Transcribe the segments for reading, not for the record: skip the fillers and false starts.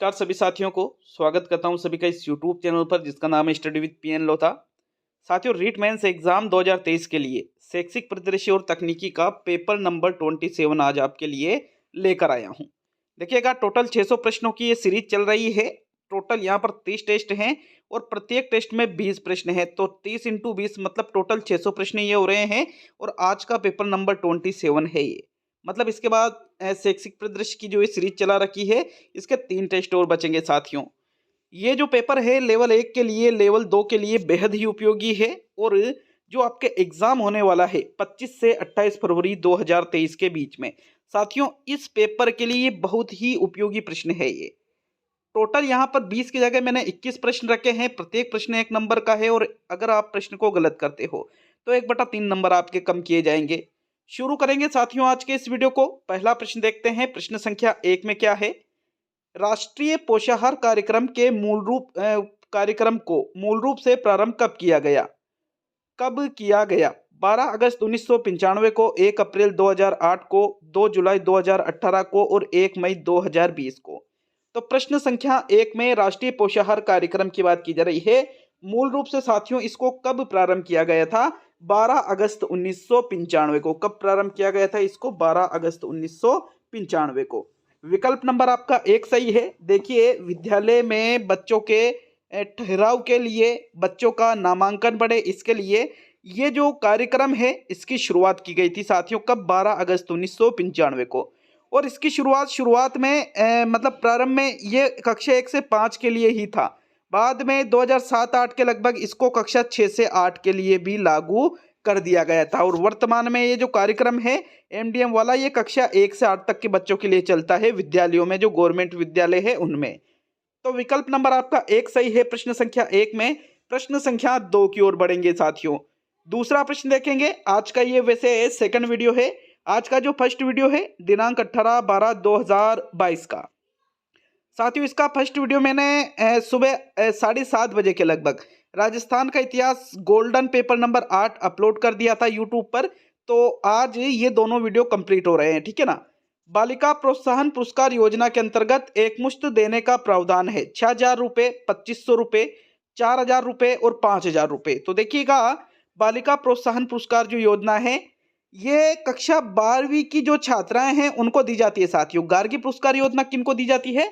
नमस्कार सभी साथियों को स्वागत करता हूं सभी का इस यूट्यूब चैनल पर जिसका नाम है स्टडी विद पीएन लोथा। साथियों, रीट मेंस एग्जाम 2023 के लिए शैक्षिक परिदृश्य और तकनीकी का पेपर नंबर 27 आज आपके लिए लेकर आया हूं। देखिएगा, टोटल 600 प्रश्नों की ये सीरीज चल रही है। टोटल यहाँ पर 30 टेस्ट हैं और प्रत्येक टेस्ट में 20 प्रश्न हैं, तो 30 इंटू 20 मतलब टोटल 600 प्रश्न ये हो रहे हैं। और आज का पेपर नंबर 27 है ये। मतलब इसके बाद शैक्षिक परिदृश्य की जो ये सीरीज चला रखी है, इसके 3 टेस्ट और बचेंगे साथियों। ये जो पेपर है लेवल 1 के लिए, लेवल 2 के लिए बेहद ही उपयोगी है। और जो आपके एग्जाम होने वाला है 25 से 28 फरवरी 2023 के बीच में, साथियों इस पेपर के लिए बहुत ही उपयोगी प्रश्न है ये। टोटल यहाँ पर 20 की जगह मैंने 21 प्रश्न रखे हैं। प्रत्येक प्रश्न 1 नंबर का है और अगर आप प्रश्न को गलत करते हो तो 1/3 नंबर आपके कम किए जाएंगे। शुरू करेंगे साथियों आज के इस वीडियो को। पहला प्रश्न देखते हैं। प्रश्न संख्या 1 में क्या है? राष्ट्रीय पोषाहार कार्यक्रम को मूल रूप से प्रारंभ कब किया गया? कब किया गया? 12 अगस्त 1995 को, 1 अप्रैल 2008 को, 2 जुलाई 2018 को और 1 मई 2020 को। तो प्रश्न संख्या 1 में राष्ट्रीय पोषाहार कार्यक्रम की बात की जा रही है। मूल रूप से साथियों इसको कब प्रारंभ किया गया था? 12 अगस्त 1995 को। कब प्रारंभ किया गया था इसको? 12 अगस्त 1995 को। विकल्प नंबर आपका 1 सही है। देखिए, विद्यालय में बच्चों के ठहराव के लिए, बच्चों का नामांकन बढ़े, इसके लिए ये जो कार्यक्रम है इसकी शुरुआत की गई थी साथियों। कब? 12 अगस्त 1995 को। और इसकी शुरुआत में मतलब प्रारंभ में ये कक्षा 1 से 5 के लिए ही था। बाद में 2007-8 के लगभग इसको कक्षा 6 से 8 के लिए भी लागू कर दिया गया था। और वर्तमान में ये जो कार्यक्रम है एमडीएम वाला, ये कक्षा 1 से 8 तक के बच्चों के लिए चलता है विद्यालयों में, जो गवर्नमेंट विद्यालय है उनमें। तो विकल्प नंबर आपका 1 सही है प्रश्न संख्या 1 में। प्रश्न संख्या 2 की ओर बढ़ेंगे साथियों। दूसरा प्रश्न देखेंगे। आज का ये वैसे सेकंड वीडियो है। आज का जो फर्स्ट वीडियो है दिनांक 18/12/2022 का। साथियों इसका फर्स्ट वीडियो मैंने सुबह 7:30 बजे के लगभग राजस्थान का इतिहास गोल्डन पेपर नंबर 8 अपलोड कर दिया था यूट्यूब पर। तो आज ये दोनों वीडियो कंप्लीट हो रहे हैं, ठीक है ना। बालिका प्रोत्साहन पुरस्कार योजना के अंतर्गत एक मुश्त देने का प्रावधान है। 6,000 रुपये, 2,500 रुपये, 4,000 रुपये और 5,000 रुपये। तो देखिएगा, बालिका प्रोत्साहन पुरस्कार जो योजना है ये कक्षा 12वीं की जो छात्राएं हैं उनको दी जाती है साथियों। गार्गी पुरस्कार योजना किनको दी जाती है?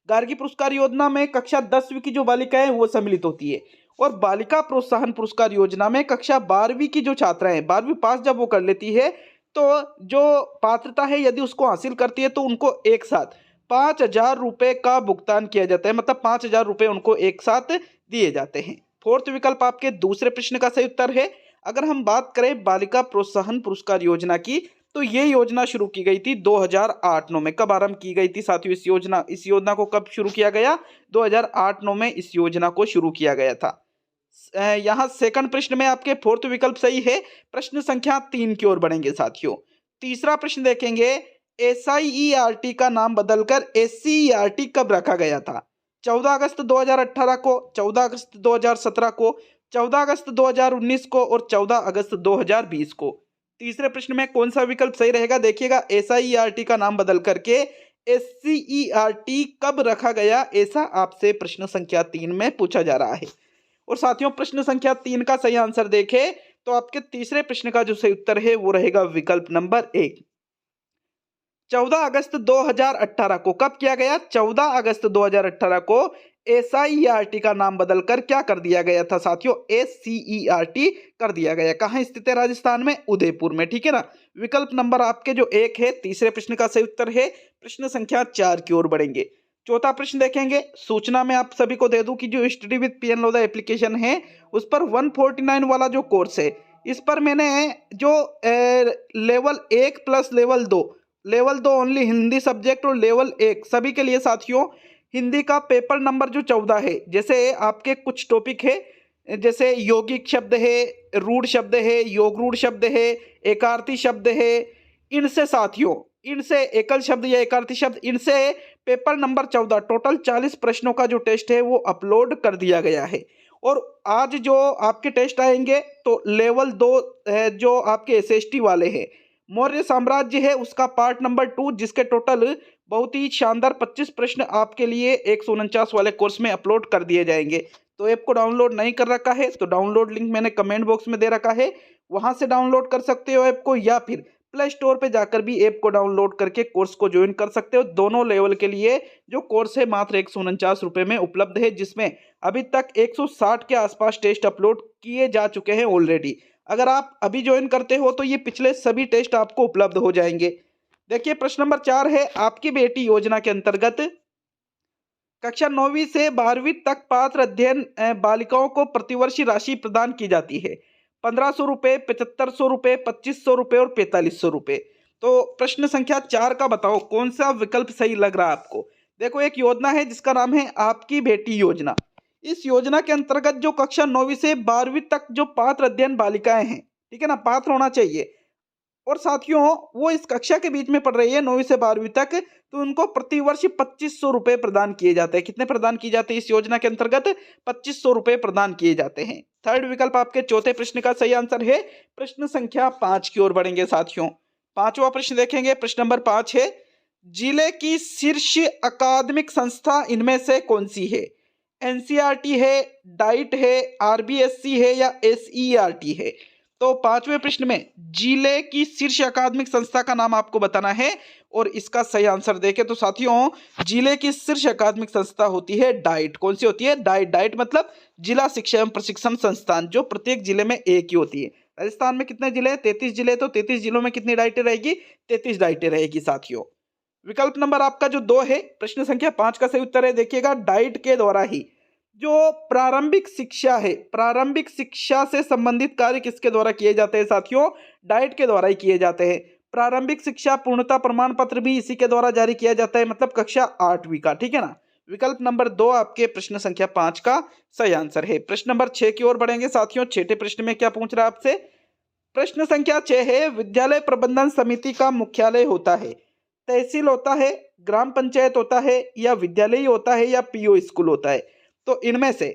गार्गी पुरस्कार योजना में कक्षा 10वीं की जो बालिका है वो सम्मिलित होती है। और बालिका प्रोत्साहन पुरस्कार योजना में कक्षा 12वीं की जो छात्राएं हैं, 12वीं पास जब वो कर लेती है तो जो पात्रता है यदि उसको हासिल करती है तो उनको एक साथ 5,000 रुपये का भुगतान किया जाता है। मतलब 5,000 रुपये उनको एक साथ दिए जाते हैं। फोर्थ विकल्प आपके दूसरे प्रश्न का सही उत्तर है। अगर हम बात करें बालिका प्रोत्साहन पुरस्कार योजना की, तो ये योजना शुरू की गई थी 2008-9 में। कब आरंभ की गई थी साथियों इस योजना को कब शुरू किया गया? 2008-9 में इस योजना को शुरू किया गया था। यहाँ सेकंड प्रश्न में आपके फोर्थ विकल्प सही है। प्रश्न संख्या 3 की ओर बढ़ेंगे साथियों। तीसरा प्रश्न देखेंगे। SIERT का नाम बदलकर SCERT कब रखा गया था? 14 अगस्त 2018 को, 14 अगस्त 2017 को, 14 अगस्त 2019 को और 14 अगस्त 2020 को। तीसरे प्रश्न में कौन सा विकल्प सही रहेगा? देखिएगा, SIERT का नाम बदल करके SCERT कब रखा गया, ऐसा आपसे प्रश्न संख्या 3 में पूछा जा रहा है। और साथियों प्रश्न संख्या 3 का सही आंसर देखें तो आपके तीसरे प्रश्न का जो सही उत्तर है वो रहेगा विकल्प नंबर 1। 14 अगस्त 2018 को कब किया गया? 14 अगस्त 2018 को SIERT का नाम बदलकर क्या कर दिया गया था साथियों? SCERT कर दिया गया। कहाँ स्थित है? राजस्थान में, उदयपुर में, ठीक है ना। विकल्प नंबर आपके जो 1 है तीसरे प्रश्न का सही उत्तर है। प्रश्न संख्या 4 की ओर बढ़ेंगे। चौथा प्रश्न देखेंगे। सूचना में आप सभी को दे दूं कि जो study with PN Lodha application है उस पर 149 वाला जो कोर्स है, इस पर मैंने जो level 1 plus level 2 only Hindi subject और लेवल 1 सभी के लिए साथियों हिंदी का पेपर नंबर जो 14 है, जैसे आपके कुछ टॉपिक है, जैसे यौगिक शब्द है, रूढ़ शब्द है, योग रूढ़ शब्द है, एकार्थी शब्द है, इनसे साथियों, इनसे एकल शब्द या एकार्थी शब्द, इनसे पेपर नंबर 14 टोटल 40 प्रश्नों का जो टेस्ट है वो अपलोड कर दिया गया है। और आज जो आपके टेस्ट आएंगे तो लेवल 2 जो आपके SST वाले हैं, मौर्य साम्राज्य है उसका पार्ट नंबर 2 जिसके टोटल बहुत ही शानदार 25 प्रश्न आपके लिए 149 वाले कोर्स में अपलोड कर दिए जाएंगे। तो ऐप को डाउनलोड नहीं कर रखा है तो डाउनलोड लिंक मैंने कमेंट बॉक्स में दे रखा है, वहां से डाउनलोड कर सकते हो ऐप को, या फिर प्ले स्टोर पे जाकर भी ऐप को डाउनलोड करके कोर्स को ज्वाइन कर सकते हो। दोनों लेवल के लिए जो कोर्स है मात्र 149 रुपये में उपलब्ध है, जिसमें अभी तक 160 के आसपास टेस्ट अपलोड किए जा चुके हैं ऑलरेडी। अगर आप अभी ज्वाइन करते हो तो ये पिछले सभी टेस्ट आपको उपलब्ध हो जाएंगे। देखिए प्रश्न नंबर 4 है, आपकी बेटी योजना के अंतर्गत कक्षा 9वीं से 12वीं तक पात्र अध्ययन बालिकाओं को प्रतिवर्ष राशि प्रदान की जाती है। 1500 रुपये, 7500 रुपये, 2500 रुपये और 4500 रुपये। तो प्रश्न संख्या 4 का बताओ कौन सा विकल्प सही लग रहा है आपको। देखो एक योजना है जिसका नाम है आपकी बेटी योजना। इस योजना के अंतर्गत जो कक्षा 9वीं से 12वीं तक जो पात्र अध्ययन बालिकाएं हैं, ठीक है ना, पात्र होना चाहिए, और साथियों वो इस कक्षा के बीच में पढ़ रही है 9वीं से 12वीं तक, तो उनको प्रतिवर्ष 2500 रुपये प्रदान किए जाते हैं। कितने प्रदान किए जाते हैं इस योजना के अंतर्गत? 2500 रुपये प्रदान किए जाते हैं। थर्ड विकल्प आपके चौथे प्रश्न का सही आंसर है। प्रश्न संख्या 5 की ओर बढ़ेंगे साथियों। पांचवा प्रश्न देखेंगे, प्रश्न नंबर 5 है, जिले की शीर्ष अकादमिक संस्था इनमें से कौन सी है? एनसीईआरटी है, डाइट है, आरबीएससी है या एसईआरटी है? तो पांचवें प्रश्न में जिले की शीर्ष अकादमिक संस्था का नाम आपको बताना है और इसका सही आंसर देखें तो साथियों जिले की शीर्ष अकादमिक संस्था होती है डाइट। कौन सी होती है? डाइट। डाइट मतलब जिला शिक्षा एवं प्रशिक्षण संस्थान, जो प्रत्येक जिले में एक ही होती है। राजस्थान में कितने जिले हैं? 33 जिले। तो 33 जिलों में कितनी डाइटें रहेगी? 33 डाइटें रहेगी साथियों। विकल्प नंबर आपका जो 2 है, प्रश्न संख्या 5 का सही उत्तर है, देखिएगा, डाइट के द्वारा ही जो प्रारंभिक शिक्षा है, प्रारंभिक शिक्षा से संबंधित कार्य किसके द्वारा किए जाते हैं साथियों? डाइट के द्वारा ही किए जाते हैं। प्रारंभिक शिक्षा पूर्णता प्रमाण पत्र भी इसी के द्वारा जारी किया जाता है, मतलब कक्षा 8वीं का, ठीक है ना। विकल्प नंबर 2 आपके प्रश्न संख्या 5 का सही आंसर है। प्रश्न नंबर 6 की ओर बढ़ेंगे साथियों। छठे प्रश्न में क्या पूछ रहा है आपसे? प्रश्न संख्या 6 है, विद्यालय प्रबंधन समिति का मुख्यालय होता है, तहसील होता है, ग्राम पंचायत होता है या विद्यालय होता है या पीओ स्कूल होता है? तो इनमें से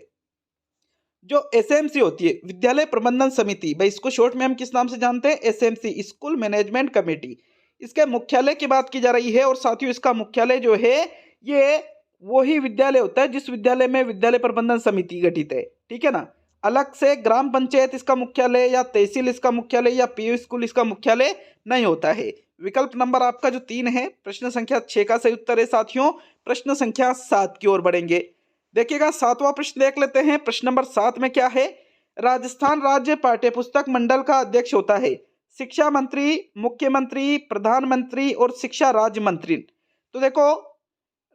जो एसएमसी होती है, विद्यालय प्रबंधन समिति, भाई इसको शॉर्ट में हम किस नाम से जानते हैं? SMC, school management committee. इसके मुख्यालय की बात की जा रही है और साथियों इसका मुख्यालय जो है ये वही विद्यालय होता है जिस विद्यालय में विद्यालय प्रबंधन समिति गठित है, ठीक है ना। अलग से ग्राम पंचायत इसका मुख्यालय या तहसील इसका मुख्यालय या पीओ स्कूल इसका मुख्यालय नहीं होता है। विकल्प नंबर आपका जो 3 है, प्रश्न संख्या 6 का सही उत्तर है साथियों। प्रश्न संख्या 7 की ओर बढ़ेंगे। देखिएगा 7वां प्रश्न देख लेते हैं। प्रश्न नंबर 7 में क्या है? राजस्थान राज्य पाठ्यपुस्तक मंडल का अध्यक्ष होता है शिक्षा मंत्री, मुख्यमंत्री, प्रधानमंत्री और शिक्षा राज्य मंत्री। तो देखो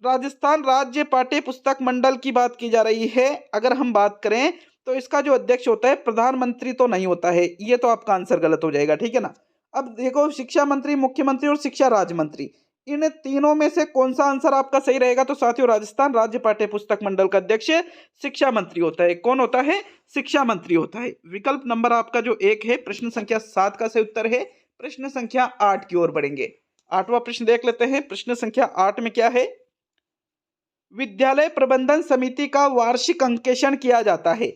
राजस्थान राज्य पाठ्यपुस्तक मंडल की बात की जा रही है। अगर हम बात करें तो इसका जो अध्यक्ष होता है प्रधानमंत्री तो नहीं होता है, ये तो आपका आंसर गलत हो जाएगा, ठीक है ना। अब देखो शिक्षा मंत्री, मुख्यमंत्री और शिक्षा राज्य मंत्री, इन तीनों में से कौन सा आंसर आपका सही रहेगा? तो साथियों राजस्थान राज्य पाठ्यपुस्तक मंडल का अध्यक्ष शिक्षा मंत्री होता है। कौन होता है? शिक्षा मंत्री होता है। विकल्प नंबर आपका जो 1 है, प्रश्न संख्या 7 का सही उत्तर है। प्रश्न संख्या 8 की ओर बढ़ेंगे। 8वां प्रश्न देख लेते हैं। प्रश्न संख्या 8 में क्या है? विद्यालय प्रबंधन समिति का वार्षिक अंकेक्षण किया जाता है,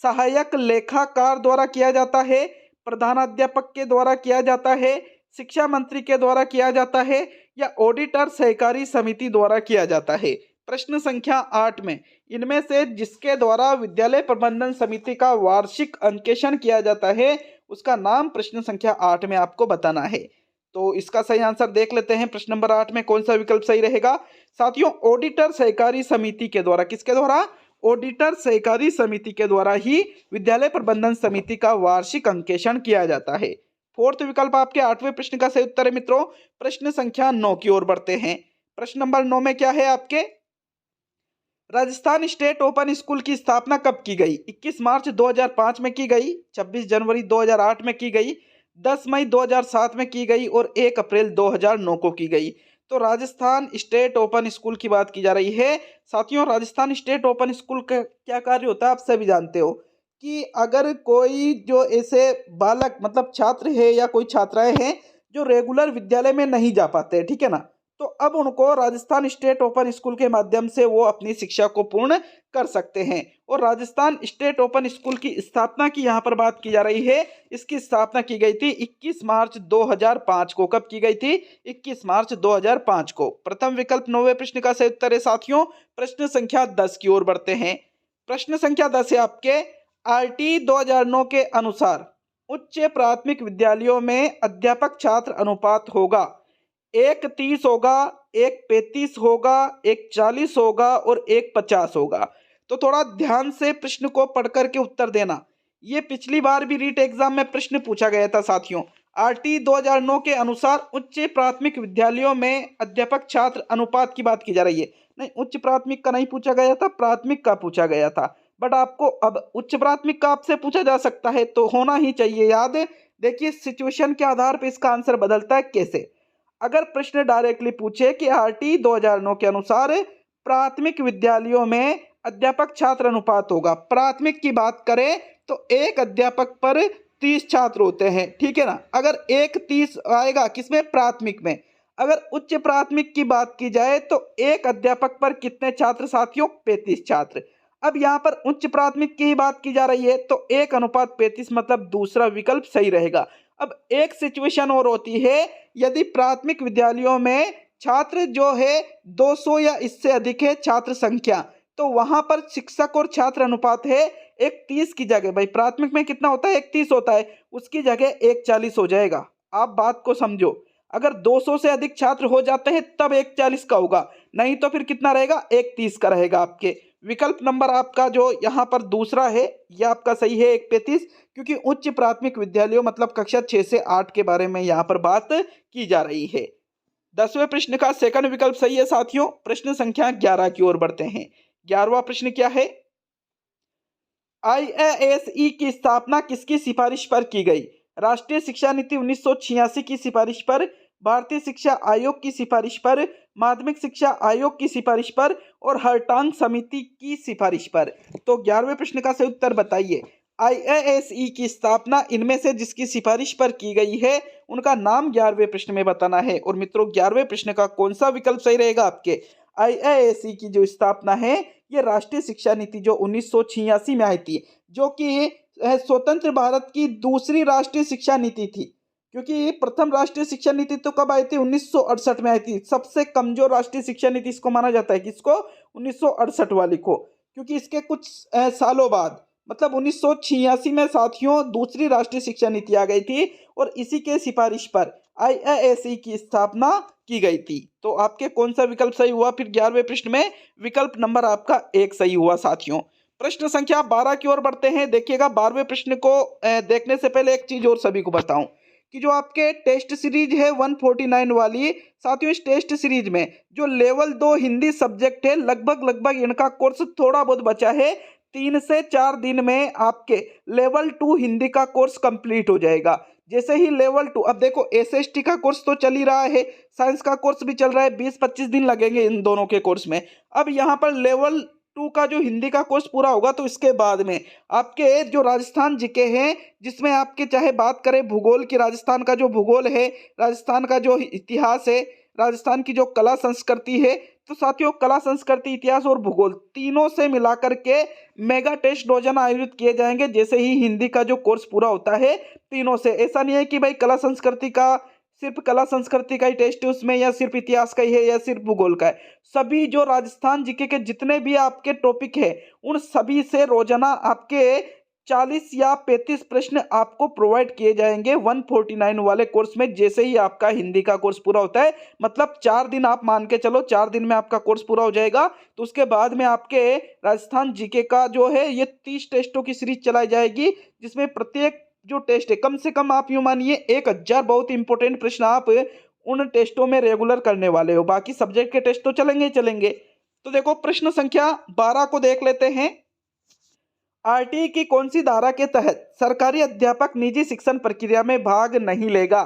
सहायक लेखाकार द्वारा किया जाता है, प्रधानाध्यापक के द्वारा किया जाता है, शिक्षा मंत्री के द्वारा किया जाता है या ऑडिटर सहकारी समिति द्वारा किया जाता है? प्रश्न संख्या 8 में इनमें से जिसके द्वारा विद्यालय प्रबंधन समिति का वार्षिक अंकेक्षण किया जाता है उसका नाम प्रश्न संख्या 8 में आपको बताना है। तो इसका सही आंसर देख लेते हैं। प्रश्न नंबर 8 में कौन सा विकल्प सही रहेगा साथियों? ऑडिटर सहकारी समिति के द्वारा। किसके द्वारा? ऑडिटर सहकारी समिति के द्वारा ही विद्यालय प्रबंधन समिति का वार्षिक अंकेक्षण किया जाता है। फोर्थ विकल्प आपके 8वें प्रश्न का सही उत्तर है मित्रों। प्रश्न संख्या 9 की ओर बढ़ते हैं। प्रश्न नंबर 9 में क्या है आपके? राजस्थान स्टेट ओपन स्कूल की स्थापना कब की गई? 21 मार्च 2005 में की गई, 26 जनवरी 2008 में की गई, 10 मई 2007 में की गई और 1 अप्रैल 2009 को की गई। तो राजस्थान स्टेट ओपन स्कूल की बात की जा रही है साथियों। राजस्थान स्टेट ओपन स्कूल का क्या कार्य होता है आप सभी जानते हो कि अगर कोई जो ऐसे बालक मतलब छात्र है या कोई छात्राएं हैं जो रेगुलर विद्यालय में नहीं जा पाते हैं, ठीक है ना, तो अब उनको राजस्थान स्टेट ओपन स्कूल के माध्यम से वो अपनी शिक्षा को पूर्ण कर सकते हैं। और राजस्थान स्टेट ओपन स्कूल की स्थापना की यहाँ पर बात की जा रही है। इसकी स्थापना की गई थी 21 मार्च 2005 को। कब की गई थी? 21 मार्च 2005 को। प्रथम विकल्प 9वें प्रश्न का सही उत्तर है साथियों। प्रश्न संख्या 10 की ओर बढ़ते हैं। प्रश्न संख्या 10 है आपके, आरटी 2009 के अनुसार उच्च प्राथमिक विद्यालयों में अध्यापक छात्र अनुपात होगा, 1:30 होगा, 1:35 होगा, 1:40 होगा और 1:50 होगा। तो थोड़ा ध्यान से प्रश्न को पढ़ करके उत्तर देना। ये पिछली बार भी रीट एग्जाम में प्रश्न पूछा गया था साथियों। आरटी 2009 के अनुसार उच्च प्राथमिक विद्यालयों में अध्यापक छात्र अनुपात की बात की जा रही है। नहीं, उच्च प्राथमिक का नहीं पूछा गया था, प्राथमिक का पूछा गया था। बट आपको अब उच्च प्राथमिक का आपसे पूछा जा सकता है तो होना ही चाहिए याद। देखिए सिचुएशन के आधार पर इसका आंसर बदलता है कैसे। अगर प्रश्न डायरेक्टली पूछे कि आरटी 2009 के अनुसार प्राथमिक विद्यालयों में अध्यापक छात्र अनुपात होगा, प्राथमिक की बात करें तो एक अध्यापक पर 30 छात्र होते हैं, ठीक है ना। अगर 1:30 आएगा किसमें? प्राथमिक में। अगर उच्च प्राथमिक की बात की जाए तो एक अध्यापक पर कितने छात्र साथियों? 35 छात्र। अब यहाँ पर उच्च प्राथमिक की ही बात की जा रही है तो 1:35 मतलब दूसरा विकल्प सही रहेगा। अब एक सिचुएशन और होती है, यदि प्राथमिक विद्यालयों में छात्र जो है 200 या इससे अधिक है छात्र संख्या, तो वहां पर शिक्षक और छात्र अनुपात है 1:30 की जगह, भाई प्राथमिक में कितना होता है? 1:30 होता है, उसकी जगह 1:40 हो जाएगा। आप बात को समझो, अगर 200 से अधिक छात्र हो जाते हैं तब 1:40 का होगा, नहीं तो फिर कितना रहेगा? 1:30 का रहेगा। आपके विकल्प नंबर आपका जो यहाँ पर दूसरा है यह आपका सही है, 1:35, क्योंकि उच्च प्राथमिक विद्यालयों मतलब कक्षा 6 से 8 के बारे में यहाँ पर बात की जा रही है। 10वें प्रश्न का सेकंड विकल्प सही है साथियों। प्रश्न संख्या 11 की ओर बढ़ते हैं। 11वां प्रश्न क्या है? आईएएसई की स्थापना किसकी सिफारिश पर की गई? राष्ट्रीय शिक्षा नीति 1986 की सिफारिश पर, भारतीय शिक्षा आयोग की सिफारिश पर, माध्यमिक शिक्षा आयोग की सिफारिश पर और हर्टांग समिति की सिफारिश पर। तो 11वें प्रश्न का सही उत्तर बताइए। आईएएसई की स्थापना इनमें से जिसकी सिफारिश पर की गई है उनका नाम 11वें प्रश्न में बताना है। और मित्रों 11वें प्रश्न का कौन सा विकल्प सही रहेगा आपके? आईएएसई की जो स्थापना है ये राष्ट्रीय शिक्षा नीति जो 1986 में आई थी, जो कि स्वतंत्र भारत की दूसरी राष्ट्रीय शिक्षा नीति थी, क्योंकि प्रथम राष्ट्रीय शिक्षा नीति तो कब आई थी? 1968 में आई थी। सबसे कमजोर राष्ट्रीय शिक्षा नीति इसको माना जाता है, किसको? 1968 वाली को, क्योंकि इसके कुछ सालों बाद मतलब 1986 में साथियों दूसरी राष्ट्रीय शिक्षा नीति आ गई थी और इसी के सिफारिश पर आईएएसई की स्थापना की गई थी। तो आपके कौन सा विकल्प सही हुआ? फिर 11वें प्रश्न में विकल्प नंबर आपका 1 सही हुआ साथियों। प्रश्न संख्या 12 की ओर बढ़ते हैं। देखिएगा 12वें प्रश्न को देखने से पहले एक चीज और सभी को बताऊं कि जो आपके टेस्ट सीरीज है 149 वाली साथियों, इस टेस्ट सीरीज में जो लेवल 2 हिंदी सब्जेक्ट है लगभग इनका कोर्स थोड़ा बहुत बचा है। 3 से 4 दिन में आपके लेवल 2 हिंदी का कोर्स कंप्लीट हो जाएगा। जैसे ही लेवल 2, अब देखो एसएसटी का कोर्स तो चल ही रहा है, साइंस का कोर्स भी चल रहा है, 20-25 दिन लगेंगे इन दोनों के कोर्स में। अब यहाँ पर लेवल 2 का जो हिंदी का कोर्स पूरा होगा तो इसके बाद में आपके जो राजस्थान जीके हैं, जिसमें आपके चाहे बात करें भूगोल की, राजस्थान का जो भूगोल है, राजस्थान का जो इतिहास है, राजस्थान की जो कला संस्कृति है, तो साथियों कला संस्कृति इतिहास और भूगोल तीनों से मिलाकर के मेगा टेस्ट रोजाना आयोजित किए जाएंगे जैसे ही हिंदी का जो कोर्स पूरा होता है तीनों से। ऐसा नहीं है कि भाई कला संस्कृति का सिर्फ कला संस्कृति का ही टेस्ट है उसमें, या सिर्फ इतिहास का ही है, या सिर्फ भूगोल का है। सभी जो राजस्थान जीके के जितने भी आपके टॉपिक है उन सभी से रोजाना आपके 40 या 35 प्रश्न आपको प्रोवाइड किए जाएंगे 149 वाले कोर्स में जैसे ही आपका हिंदी का कोर्स पूरा होता है। मतलब 4 दिन आप मान के चलो, 4 दिन में आपका कोर्स पूरा हो जाएगा। तो उसके बाद में आपके राजस्थान जीके का जो है ये 30 टेस्टों की सीरीज चलाई जाएगी, जिसमें प्रत्येक जो टेस्ट है कम से कम आप यूं मानिए 1000 बहुत इंपॉर्टेंट प्रश्न आप उन टेस्टों में रेगुलर करने वाले हो। बाकी सब्जेक्ट के टेस्ट तो चलेंगे ही चलेंगे। तो देखो प्रश्न संख्या 12 को देख लेते हैं। आरटीई की कौन सी धारा के तहत सरकारी अध्यापक निजी शिक्षण प्रक्रिया में भाग नहीं लेगा?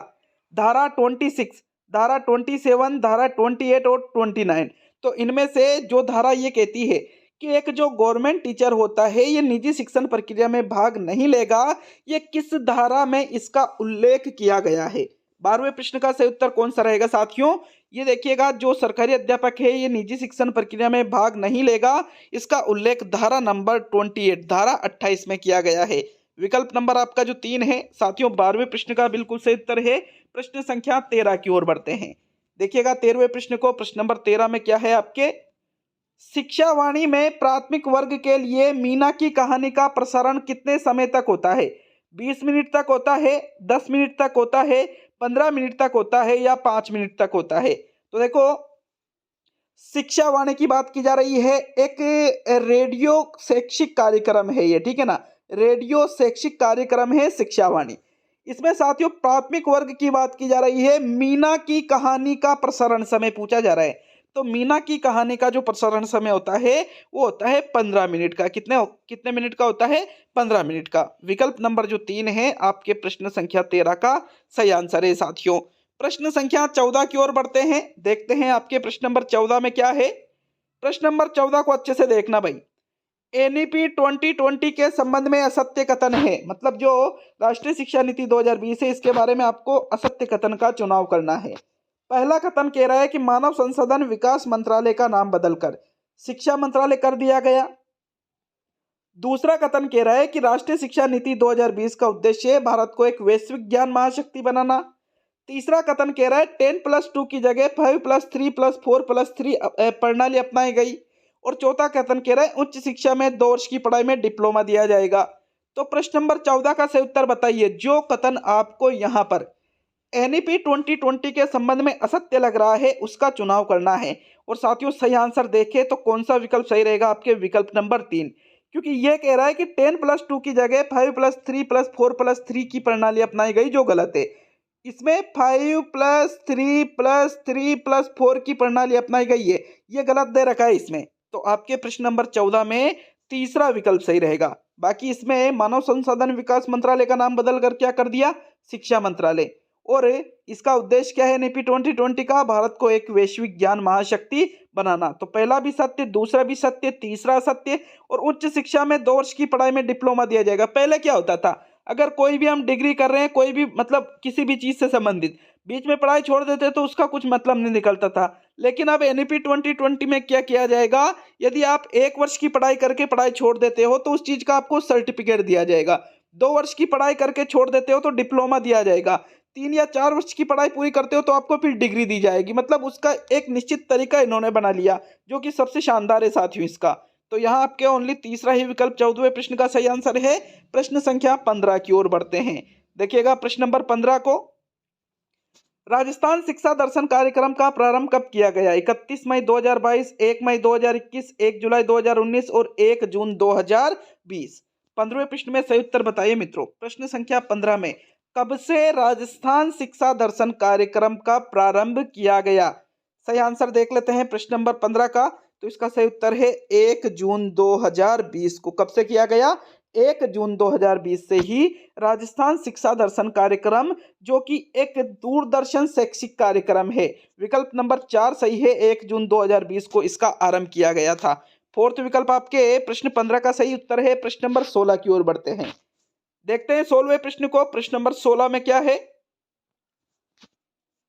धारा 26, धारा 27, धारा 28 और 29। तो इनमें से जो धारा ये कहती है कि एक जो गवर्नमेंट टीचर होता है ये निजी शिक्षण प्रक्रिया में भाग नहीं लेगा, ये किस धारा में इसका उल्लेख किया गया है? 12वें प्रश्न का सही उत्तर कौन सा रहेगा साथियों? ये देखिएगा, जो सरकारी अध्यापक है ये निजी शिक्षण प्रक्रिया में भाग नहीं लेगा, इसका उल्लेख धारा नंबर 28 धारा 28 में किया गया है। विकल्प नंबर आपका जो 3 है साथियों, 12वें प्रश्न का बिल्कुल सही उत्तर है। प्रश्न संख्या 13 की ओर बढ़ते हैं। देखिएगा 13वें प्रश्न को, प्रश्न नंबर 13 में क्या है आपके, शिक्षावाणी में प्राथमिक वर्ग के लिए मीना की कहानी का प्रसारण कितने समय तक होता है? 20 मिनट तक होता है, 10 मिनट तक होता है, 15 मिनट तक होता है या 5 मिनट तक होता है? तो देखो, शिक्षावाणी की बात की जा रही है, एक रेडियो शैक्षिक कार्यक्रम है ये, ठीक है ना, रेडियो शैक्षिक कार्यक्रम है शिक्षावाणी। इसमें साथियों प्राथमिक वर्ग की बात की जा रही है, मीना की कहानी का प्रसारण समय पूछा जा रहा है। तो मीना की कहानी का जो प्रसारण समय होता है वो होता है 15 मिनट का। कितने मिनट का होता है? 15 मिनट का। विकल्प नंबर जो 3 है आपके प्रश्न संख्या 13 का सही आंसर है साथियों। प्रश्न संख्या 14 की ओर बढ़ते हैं। देखते हैं आपके प्रश्न नंबर 14 में क्या है। प्रश्न नंबर 14 को अच्छे से देखना भाई। एनईपी 2020 के संबंध में असत्य कथन है, मतलब जो राष्ट्रीय शिक्षा नीति 2020 है इसके बारे में आपको असत्य कथन का चुनाव करना है। पहला कथन कह रहा है कि मानव संसाधन विकास मंत्रालय का नाम बदलकर शिक्षा मंत्रालय कर दिया गया। दूसरा कथन कह रहा है कि राष्ट्रीय शिक्षा नीति 2020 का उद्देश्य है भारत को एक वैश्विक ज्ञान महाशक्ति बनाना। तीसरा कथन कह रहा है 10+2 की जगह 5+3+4+3 प्रणाली अपनाई गई। और चौथा कथन कह रहा है उच्च शिक्षा में 2 वर्ष की पढ़ाई में डिप्लोमा दिया जाएगा। तो प्रश्न नंबर 14 का सही उत्तर बताइए। जो कथन आपको यहाँ पर एनईपी 2020 के संबंध में असत्य लग रहा है उसका चुनाव करना है। और साथियों सही आंसर देखें तो कौन सा विकल्प सही रहेगा? आपके विकल्प नंबर 3, क्योंकि यह कह रहा है कि 10+2 की जगह 5+3+4+3 की प्रणाली अपनाई गई, जो गलत है। इसमें 5+3+3+4 की प्रणाली अपनाई गई है, ये गलत दे रखा है इसमें। तो आपके प्रश्न नंबर 14 में तीसरा विकल्प सही रहेगा। बाकी इसमें मानव संसाधन विकास मंत्रालय का नाम बदल कर क्या कर दिया? शिक्षा मंत्रालय। और इसका उद्देश्य क्या है एनईपी 2020 का? भारत को एक वैश्विक ज्ञान महाशक्ति बनाना। तो पहला भी सत्य, दूसरा भी सत्य, तीसरा सत्य। और उच्च शिक्षा में 2 वर्ष की पढ़ाई में डिप्लोमा दिया जाएगा। पहले क्या होता था, अगर कोई भी हम डिग्री कर रहे हैं, कोई भी मतलब किसी भी चीज से संबंधित, बीच में पढ़ाई छोड़ देते तो उसका कुछ मतलब नहीं निकलता था। लेकिन अब एनईपी 2020 में क्या किया जाएगा, यदि आप 1 वर्ष की पढ़ाई करके पढ़ाई छोड़ देते हो तो उस चीज का आपको सर्टिफिकेट दिया जाएगा। 2 वर्ष की पढ़ाई करके छोड़ देते हो तो डिप्लोमा दिया जाएगा। 3 या 4 वर्ष की पढ़ाई पूरी करते हो तो आपको फिर डिग्री दी जाएगी। मतलब उसका एक निश्चित तरीका इन्होंने बना लिया, जो कि सबसे शानदार है साथियों इसका। तो यहाँ आपके ओनली तीसरा ही विकल्प 14वें प्रश्न का सही आंसर है। प्रश्न संख्या 15 की ओर बढ़ते हैं। देखिएगा प्रश्न नंबर 15 को, राजस्थान शिक्षा दर्शन कार्यक्रम का प्रारंभ कब किया गया? 31 मई 2022, 1 मई 2021, 1 जुलाई 2019 और 1 जून 2020। 15वें प्रश्न में सही उत्तर बताइए मित्रों। प्रश्न संख्या 15 में कब से राजस्थान शिक्षा दर्शन कार्यक्रम का प्रारंभ किया गया? सही आंसर देख लेते हैं प्रश्न नंबर 15 का। तो इसका सही उत्तर है 1 जून 2020 को। कब से किया गया? 1 जून 2020 से ही राजस्थान शिक्षा दर्शन कार्यक्रम, जो कि एक दूरदर्शन शैक्षिक कार्यक्रम है, विकल्प नंबर 4 सही है। 1 जून 2020 को इसका आरंभ किया गया था। फोर्थ विकल्प आपके प्रश्न 15 का सही उत्तर है। प्रश्न नंबर 16 की ओर बढ़ते हैं। देखते हैं 16वें प्रश्न को। प्रश्न नंबर 16 में क्या है?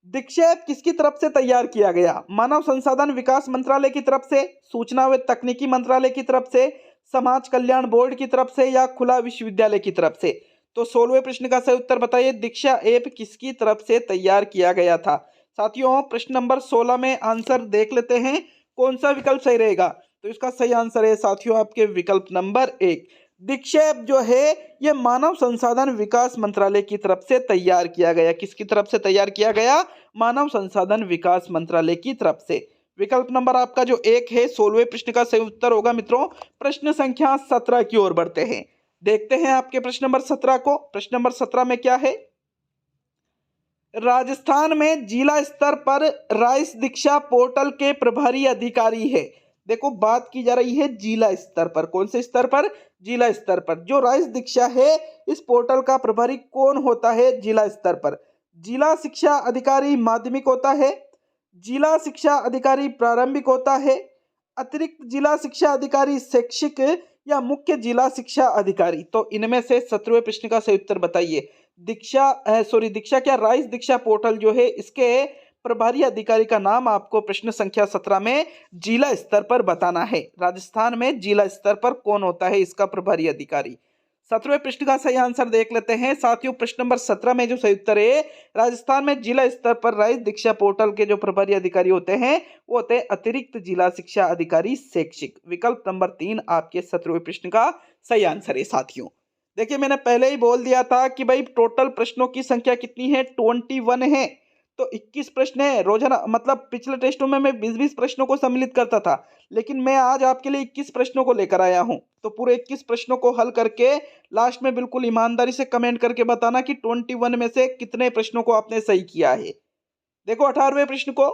दीक्षा ऐप किसकी तरफ से तैयार किया गया? मानव संसाधन विकास मंत्रालय की तरफ से, सूचना व तकनीकी मंत्रालय की तरफ से, समाज कल्याण बोर्ड की तरफ से या खुला विश्वविद्यालय की तरफ से? तो 16वें प्रश्न का सही उत्तर बताइए। दीक्षा ऐप किसकी तरफ से तैयार किया गया था? साथियों प्रश्न नंबर 16 में आंसर देख लेते हैं कौन सा विकल्प सही रहेगा। तो इसका सही आंसर है साथियों आपके विकल्प नंबर 1। दीक्षा ऐप जो है ये मानव संसाधन विकास मंत्रालय की तरफ से तैयार किया गया। किसकी तरफ से तैयार किया गया? मानव संसाधन विकास मंत्रालय की तरफ से। विकल्प नंबर आपका जो 1 है 16वें प्रश्न का सही उत्तर होगा मित्रों। प्रश्न संख्या 17 की ओर बढ़ते हैं। देखते हैं आपके प्रश्न नंबर 17 को। प्रश्न नंबर 17 में क्या है? राजस्थान में जिला स्तर पर राइस दीक्षा पोर्टल के प्रभारी अधिकारी है। देखो बात की जा रही है जिला स्तर पर। कौन से स्तर पर? जिला स्तर पर। जो राइस दीक्षा है इस पोर्टल का प्रभारी कौन होता है जिला स्तर पर? जिला शिक्षा अधिकारी माध्यमिक होता है, जिला शिक्षा अधिकारी प्रारंभिक होता है, अतिरिक्त जिला शिक्षा अधिकारी शैक्षिक, या मुख्य जिला शिक्षा अधिकारी? तो इनमें से 17वें प्रश्न का सही उत्तर बताइए। दीक्षा क्या राइस दीक्षा पोर्टल जो है इसके प्रभारी अधिकारी का नाम आपको प्रश्न संख्या 17 में जिला स्तर पर बताना है। राजस्थान में जिला स्तर पर कौन होता है इसका प्रभारी अधिकारी? 17वें प्रश्न का सही आंसर देख लेते हैं साथियों। प्रश्न नंबर 17 में जो सही उत्तर है, राजस्थान में जिला स्तर पर राइज दीक्षा पोर्टल के जो प्रभारी अधिकारी होते हैं वो होते हैं अतिरिक्त जिला शिक्षा अधिकारी शैक्षिक। विकल्प नंबर 3 आपके 17वें प्रश्न का सही आंसर है साथियों। देखिए मैंने पहले ही बोल दिया था कि भाई टोटल प्रश्नों की संख्या कितनी है, 21 है। तो 21 प्रश्न है रोजाना, मतलब पिछले टेस्टों में मैं 20-20 प्रश्नों को सम्मिलित करता था, लेकिन मैं आज आपके लिए 21 प्रश्नों को लेकर आया हूं। तो पूरे 21 प्रश्नों को हल करके लास्ट में बिल्कुल ईमानदारी से कमेंट करके बताना कि 21 में से कितने प्रश्नों को आपने सही किया है। देखो 18वें प्रश्न को,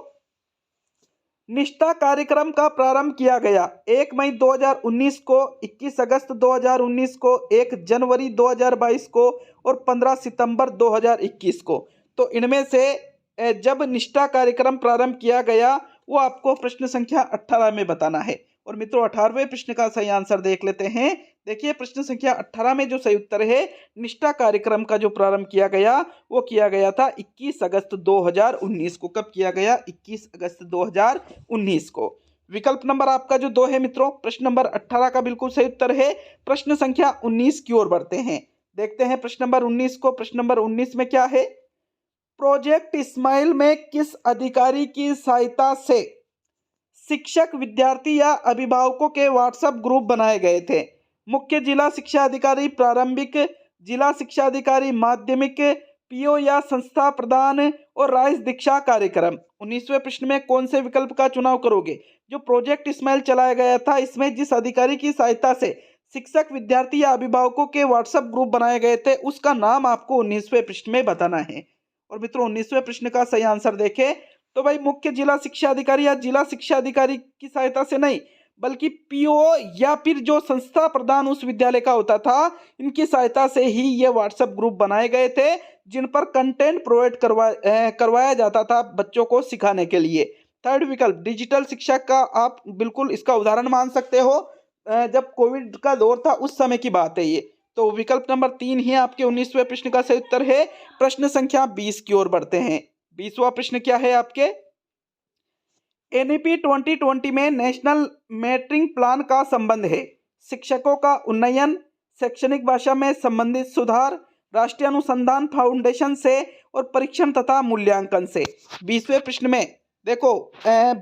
निष्ठा कार्यक्रम का प्रारंभ किया गया 1 मई 2019 को, 21 अगस्त 2019 को, 1 जनवरी 2022 को और 15 सितंबर 2021 को। तो इनमें से जब निष्ठा कार्यक्रम प्रारंभ किया गया वो आपको प्रश्न संख्या 18 में बताना है। और मित्रों 18वें प्रश्न का सही आंसर देख लेते हैं। देखिए प्रश्न संख्या 18 में जो सही उत्तर है, निष्ठा कार्यक्रम का जो प्रारंभ किया गया वो किया गया था 21 अगस्त 2019 को। कब किया गया? 21 अगस्त 2019 को। विकल्प नंबर आपका जो 2 है मित्रों, प्रश्न नंबर 18 का बिल्कुल सही उत्तर है। प्रश्न संख्या 19 की ओर बढ़ते हैं, देखते हैं प्रश्न नंबर 19 को। प्रश्न नंबर 19 में क्या है, प्रोजेक्ट स्माइल में किस अधिकारी की सहायता से शिक्षक, विद्यार्थी या अभिभावकों के व्हाट्सएप ग्रुप बनाए गए थे? मुख्य जिला शिक्षा अधिकारी प्रारंभिक, जिला शिक्षा अधिकारी माध्यमिक, पीओ या संस्था प्रधान और राइज दीक्षा कार्यक्रम। 19वें प्रश्न में कौन से विकल्प का चुनाव करोगे? जो प्रोजेक्ट स्माइल चलाया गया था इसमें जिस अधिकारी की सहायता से शिक्षक, विद्यार्थी या अभिभावकों के व्हाट्सएप ग्रुप बनाए गए थे उसका नाम आपको 19वें प्रश्न में बताना है। और मित्रों 19वें प्रश्न का सही आंसर देखें तो भाई मुख्य जिला शिक्षा अधिकारी या जिला शिक्षा अधिकारी की सहायता से नहीं, बल्कि पीओ या फिर जो संस्था प्रधान उस विद्यालय का होता था, इनकी सहायता से ही ये व्हाट्सएप ग्रुप बनाए गए थे जिन पर कंटेंट प्रोवाइड करवाया जाता था बच्चों को सिखाने के लिए। थर्ड विकल्प डिजिटल शिक्षा का आप बिल्कुल इसका उदाहरण मान सकते हो, जब कोविड का दौर था उस समय की बात है ये। तो विकल्प नंबर 3 ही आपके 19वें प्रश्न का सही उत्तर है। प्रश्न संख्या 20 की ओर बढ़ते हैं। 20वां प्रश्न क्या है आपके, एनईपी 2020 में नेशनल मैट्रिक प्लान का संबंध है शिक्षकों का उन्नयन, शैक्षणिक भाषा में संबंधित सुधार, राष्ट्रीय अनुसंधान फाउंडेशन से और परीक्षण तथा मूल्यांकन से। 20वें प्रश्न में देखो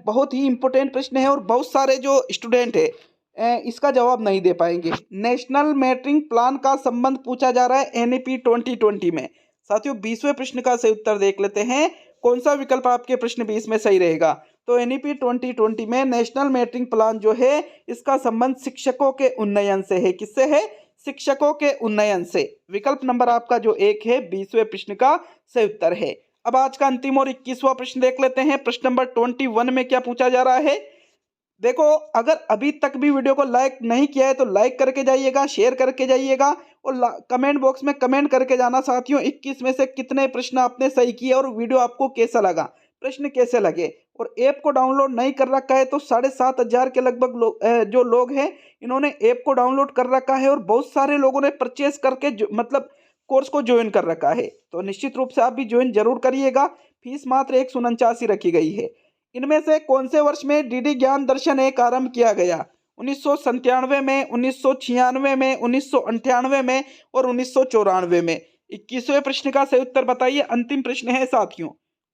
बहुत ही इंपॉर्टेंट प्रश्न है और बहुत सारे जो स्टूडेंट है इसका जवाब नहीं दे पाएंगे। नेशनल मैट्रिक प्लान का संबंध पूछा जा रहा है एनईपी 2020 में। साथियों 20वें प्रश्न का सही उत्तर देख लेते हैं, कौन सा विकल्प आपके प्रश्न 20 में सही रहेगा? तो एनईपी 2020 में नेशनल मैट्रिक प्लान जो है इसका संबंध शिक्षकों के उन्नयन से है। किससे है? शिक्षकों के उन्नयन से। विकल्प नंबर आपका जो 1 है 20वें प्रश्न का सही उत्तर है। अब आज का अंतिम और 21वां प्रश्न देख लेते हैं। प्रश्न नंबर 21 में क्या पूछा जा रहा है? देखो अगर अभी तक भी वीडियो को लाइक नहीं किया है तो लाइक करके जाइएगा, शेयर करके जाइएगा और कमेंट बॉक्स में कमेंट करके जाना साथियों 21 में से कितने प्रश्न आपने सही किए और वीडियो आपको कैसा लगा, प्रश्न कैसे लगे। और ऐप को डाउनलोड नहीं कर रखा है तो 7,500 के लगभग जो लोग हैं इन्होंने ऐप को डाउनलोड कर रखा है और बहुत सारे लोगों ने परचेस करके मतलब कोर्स को ज्वाइन कर रखा है। तो निश्चित रूप से आप भी ज्वाइन जरूर करिएगा। फीस मात्र 149 रखी गई है। इनमें से कौन से वर्ष में डीडी ज्ञान दर्शन 1 आरंभ किया गया? 1997 में, 1996 में, 1998 में और 1994 में। 21वें प्रश्न का सही उत्तर बताइए। अंतिम प्रश्न है साथियों,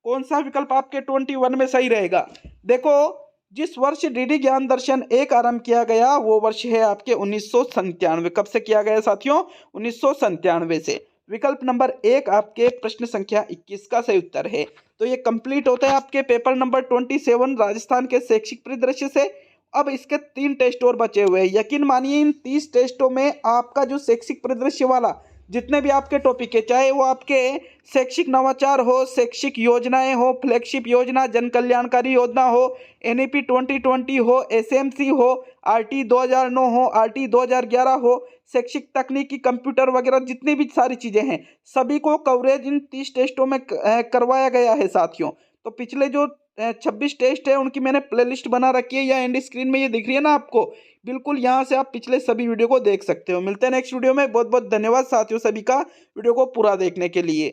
कौन सा विकल्प आपके 21 में सही रहेगा? देखो जिस वर्ष डीडी ज्ञान दर्शन 1 आरंभ किया गया वो वर्ष है आपके 1997। कब से किया गया साथियों? 1997 से। विकल्प नंबर 1 आपके प्रश्न संख्या 21 का सही उत्तर है। तो ये कंप्लीट होता है आपके पेपर नंबर 27 राजस्थान के शैक्षिक परिदृश्य से। अब इसके 3 टेस्ट और बचे हुए हैं। यकीन मानिए इन 30 टेस्टों में आपका जो शैक्षिक परिदृश्य वाला जितने भी आपके टॉपिक है, चाहे वो आपके शैक्षिक नवाचार हो, शैक्षिक योजनाएं हो, फ्लैगशिप योजना, जन कल्याणकारी योजना हो, एनईपी 2020 हो, एसएमसी हो, आरटी 2009 हो, आरटी 2011 हो, शैक्षिक तकनीकी, कंप्यूटर वगैरह जितनी भी सारी चीज़ें हैं सभी को कवरेज इन 30 टेस्टों में करवाया गया है साथियों। तो पिछले जो 26 टेस्ट है उनकी मैंने प्लेलिस्ट बना रखी है, या एंड स्क्रीन में ये दिख रही है ना आपको, बिल्कुल यहाँ से आप पिछले सभी वीडियो को देख सकते हो। मिलते हैं नेक्स्ट वीडियो में। बहुत बहुत धन्यवाद साथियों सभी का वीडियो को पूरा देखने के लिए।